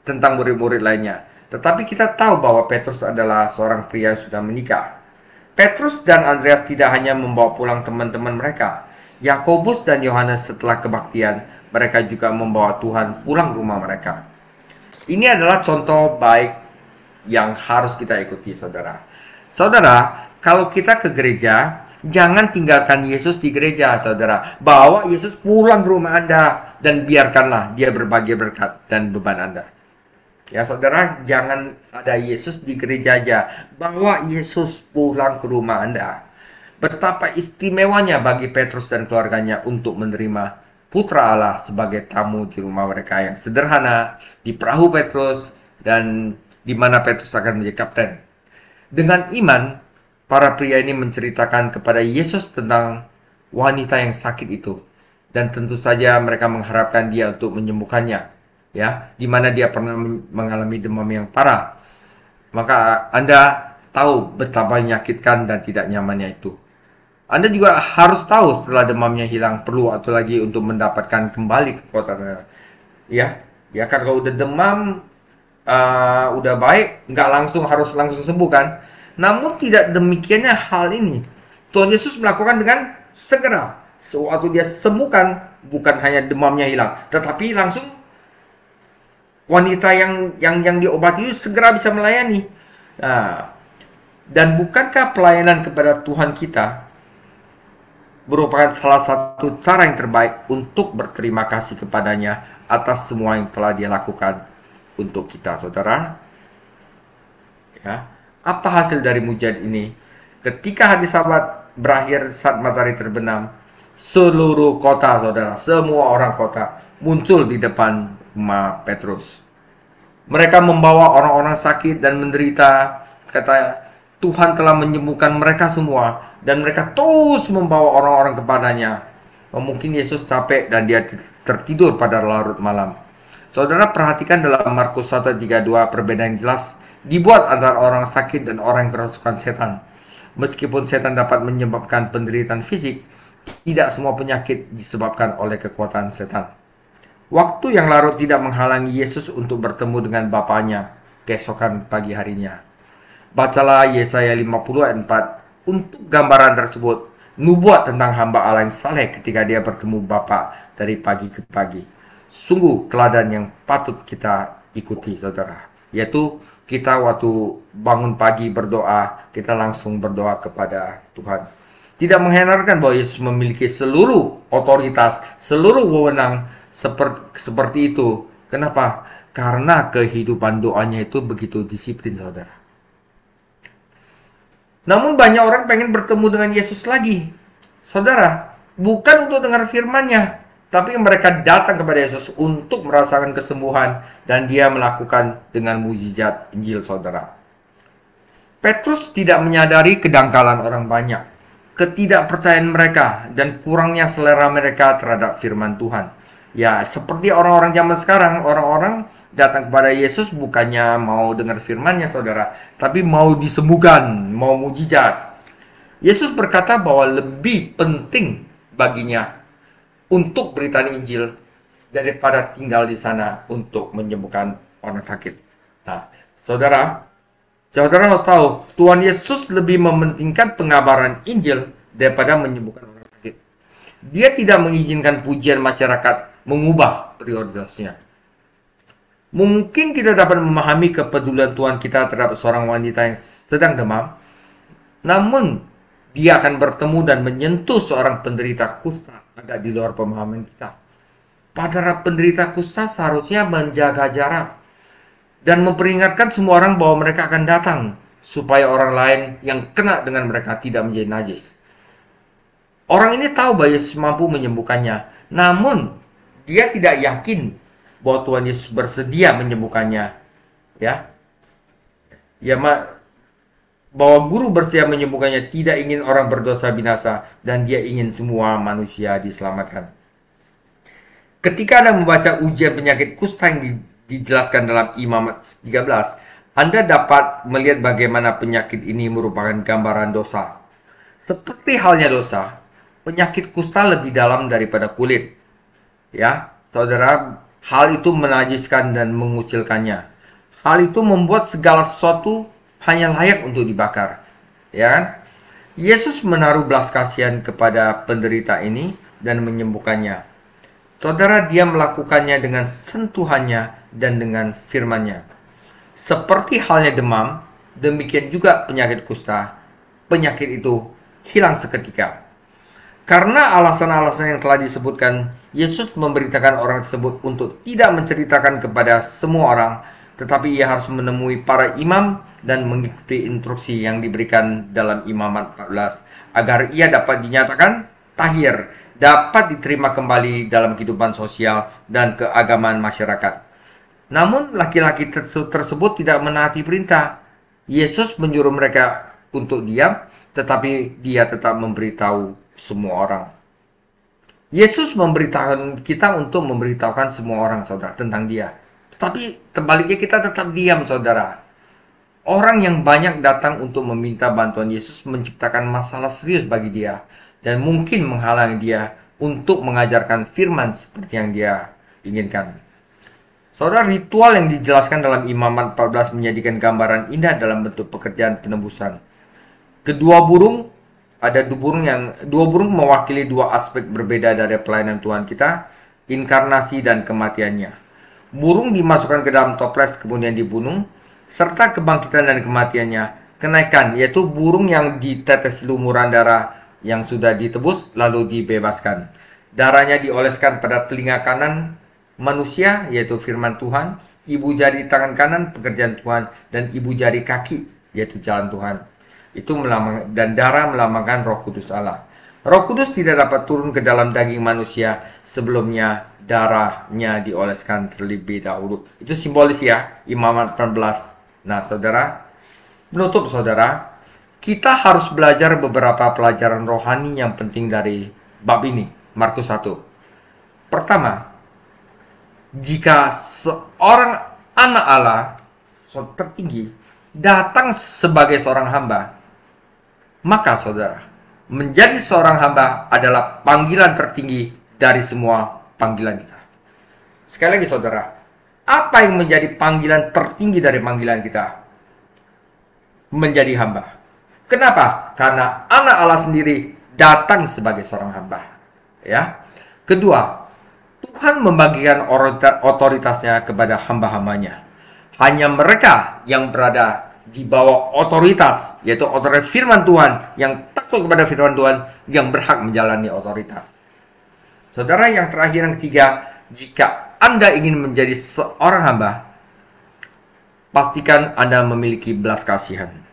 tentang murid-murid lainnya. Tetapi kita tahu bahwa Petrus adalah seorang pria yang sudah menikah. Petrus dan Andreas tidak hanya membawa pulang teman-teman mereka. Yakobus dan Yohanes setelah kebaktian, mereka juga membawa Tuhan pulang rumah mereka. Ini adalah contoh baik yang harus kita ikuti, saudara. Saudara, kalau kita ke gereja, jangan tinggalkan Yesus di gereja, saudara. Bawa Yesus pulang ke rumah Anda dan biarkanlah dia berbagi berkat dan beban Anda. Ya saudara, jangan ada Yesus di gereja aja. Bawa Yesus pulang ke rumah Anda. Betapa istimewanya bagi Petrus dan keluarganya untuk menerima Putra Allah sebagai tamu di rumah mereka yang sederhana, di perahu Petrus, dan di mana Petrus akan menjadi kapten. Dengan iman, para pria ini menceritakan kepada Yesus tentang wanita yang sakit itu. Dan tentu saja mereka mengharapkan dia untuk menyembuhkannya. ya, di mana dia pernah mengalami demam yang parah. Maka Anda tahu betapa menyakitkan dan tidak nyamannya itu. Anda juga harus tahu setelah demamnya hilang perlu waktu lagi untuk mendapatkan kembali kekuatan. Ya, ya kan kalau udah demam, udah baik, nggak harus langsung sembuh kan? Namun tidak demikiannya hal ini. Tuhan Yesus melakukan dengan segera. Sewaktu dia sembuhkan, bukan hanya demamnya hilang, tetapi langsung wanita yang diobati itu segera bisa melayani. Nah, dan bukankah pelayanan kepada Tuhan kita merupakan salah satu cara yang terbaik untuk berterima kasih kepadanya atas semua yang telah dia lakukan untuk kita, saudara? Ya, apa hasil dari mujizat ini? Ketika hari Sabat berakhir saat matahari terbenam, seluruh kota, saudara, semua orang kota muncul di depan rumah Petrus. Mereka membawa orang-orang sakit dan menderita. Kata Tuhan telah menyembuhkan mereka semua, dan mereka terus membawa orang-orang kepadanya. Mungkin Yesus capek dan dia tertidur pada larut malam. Saudara perhatikan dalam Markus 1:32 perbedaan yang jelas dibuat antara orang sakit dan orang yang kerasukan setan. Meskipun setan dapat menyebabkan penderitaan fisik, tidak semua penyakit disebabkan oleh kekuatan setan. Waktu yang larut tidak menghalangi Yesus untuk bertemu dengan Bapaknya keesokan pagi harinya. Bacalah Yesaya 50 ayat 4 untuk gambaran tersebut. Nubuat tentang hamba Allah yang saleh ketika dia bertemu Bapa dari pagi ke pagi. Sungguh teladan yang patut kita ikuti, saudara. Yaitu kita waktu bangun pagi berdoa, kita langsung berdoa kepada Tuhan. Tidak mengherankan bahwa Yesus memiliki seluruh otoritas, seluruh wewenang seperti itu. Kenapa? Karena kehidupan doanya itu begitu disiplin, saudara. Namun banyak orang pengen bertemu dengan Yesus lagi. Saudara, bukan untuk dengar firman-Nya, tapi mereka datang kepada Yesus untuk merasakan kesembuhan dan dia melakukan dengan mujizat Injil, saudara. Petrus tidak menyadari kedangkalan orang banyak, ketidakpercayaan mereka, dan kurangnya selera mereka terhadap firman Tuhan. Ya, seperti orang-orang zaman sekarang, orang-orang datang kepada Yesus bukannya mau dengar firman-Nya, saudara, tapi mau disembuhkan, mau mujizat. Yesus berkata bahwa lebih penting baginya untuk beritakan Injil daripada tinggal di sana untuk menyembuhkan orang sakit. Nah, saudara harus tahu, Tuhan Yesus lebih mementingkan pengabaran Injil daripada menyembuhkan orang sakit. Dia tidak mengizinkan pujian masyarakat mengubah prioritasnya. Mungkin kita dapat memahami kepedulian Tuhan kita terhadap seorang wanita yang sedang demam, namun dia akan bertemu dan menyentuh seorang penderita kusta agak di luar pemahaman kita. Para penderita kusta seharusnya menjaga jarak dan memperingatkan semua orang bahwa mereka akan datang supaya orang lain yang kena dengan mereka tidak menjadi najis. Orang ini tahu bahwa Yesus mampu menyembuhkannya, namun dia tidak yakin bahwa Tuhan Yesus bersedia menyembuhkannya. Bahwa guru bersedia menyembuhkannya, tidak ingin orang berdosa binasa, dan dia ingin semua manusia diselamatkan. Ketika Anda membaca ujian penyakit kusta yang dijelaskan dalam Imamat 13, Anda dapat melihat bagaimana penyakit ini merupakan gambaran dosa. Seperti halnya dosa, penyakit kusta lebih dalam daripada kulit. Ya, saudara, hal itu menajiskan dan mengucilkannya. Hal itu membuat segala sesuatu hanya layak untuk dibakar. Ya kan? Yesus menaruh belas kasihan kepada penderita ini dan menyembuhkannya. Saudara, dia melakukannya dengan sentuhannya dan dengan firman-Nya. Seperti halnya demam, demikian juga penyakit kusta. Penyakit itu hilang seketika. Karena alasan-alasan yang telah disebutkan, Yesus memberitakan orang tersebut untuk tidak menceritakan kepada semua orang, tetapi ia harus menemui para imam dan mengikuti instruksi yang diberikan dalam Imamat 14, agar ia dapat dinyatakan tahir, dapat diterima kembali dalam kehidupan sosial dan keagamaan masyarakat. Namun laki-laki tersebut tidak menaati perintah. Yesus menyuruh mereka untuk diam, tetapi dia tetap memberitahu semua orang. Yesus memberitahukan kita untuk memberitahukan semua orang, saudara, tentang dia. Tetapi terbaliknya kita tetap diam, saudara. Orang yang banyak datang untuk meminta bantuan Yesus menciptakan masalah serius bagi dia dan mungkin menghalangi dia untuk mengajarkan firman seperti yang dia inginkan. Saudara, ritual yang dijelaskan dalam Imamat 14 menjadikan gambaran indah dalam bentuk pekerjaan penebusan. Kedua burung, ada dua burung mewakili dua aspek berbeda dari pelayanan Tuhan kita, inkarnasi dan kematiannya. Burung dimasukkan ke dalam toples kemudian dibunuh, serta kebangkitan dan kematiannya. Kenaikan, yaitu burung yang ditetes lumuran darah yang sudah ditebus lalu dibebaskan. Darahnya dioleskan pada telinga kanan manusia, yaitu firman Tuhan, ibu jari tangan kanan pekerjaan Tuhan, dan ibu jari kaki, yaitu jalan Tuhan. Itu dan darah melambangkan Roh Kudus Allah. Roh Kudus tidak dapat turun ke dalam daging manusia sebelumnya darahnya dioleskan terlebih dahulu. Itu simbolis ya, Imamat 14. Nah, saudara, menutup saudara, kita harus belajar beberapa pelajaran rohani yang penting dari bab ini, Markus 1. Pertama, jika seorang anak Allah tertinggi datang sebagai seorang hamba, maka saudara, menjadi seorang hamba adalah panggilan tertinggi dari semua panggilan kita. Sekali lagi saudara, apa yang menjadi panggilan tertinggi dari panggilan kita? Menjadi hamba. Kenapa? Karena anak Allah sendiri datang sebagai seorang hamba. Ya. Kedua, Tuhan membagikan otoritasnya kepada hamba-hambanya. Hanya mereka yang berada di bawah otoritas, yaitu otoritas firman Tuhan, yang takut kepada firman Tuhan, yang berhak menjalani otoritas. Saudara, yang terakhir, yang ketiga, jika Anda ingin menjadi seorang hamba, pastikan Anda memiliki belas kasihan.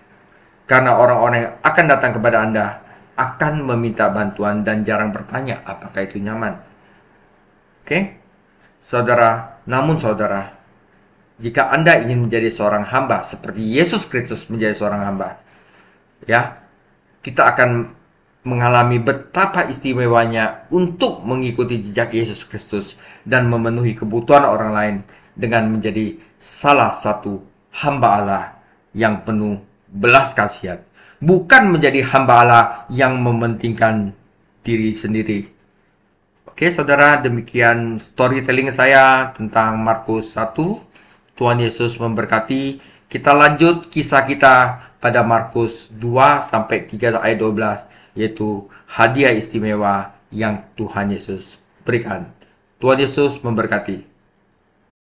Karena orang-orang yang akan datang kepada Anda akan meminta bantuan dan jarang bertanya apakah itu nyaman. Oke? Saudara, namun saudara, jika Anda ingin menjadi seorang hamba seperti Yesus Kristus menjadi seorang hamba, ya, kita akan mengalami betapa istimewanya untuk mengikuti jejak Yesus Kristus dan memenuhi kebutuhan orang lain dengan menjadi salah satu hamba Allah yang penuh belas kasihan, bukan menjadi hamba Allah yang mementingkan diri sendiri. Oke, saudara, demikian storytelling saya tentang Markus 1. Tuhan Yesus memberkati. Kita lanjut kisah kita pada Markus 2 sampai 3 ayat 12, yaitu hadiah istimewa yang Tuhan Yesus berikan. Tuhan Yesus memberkati.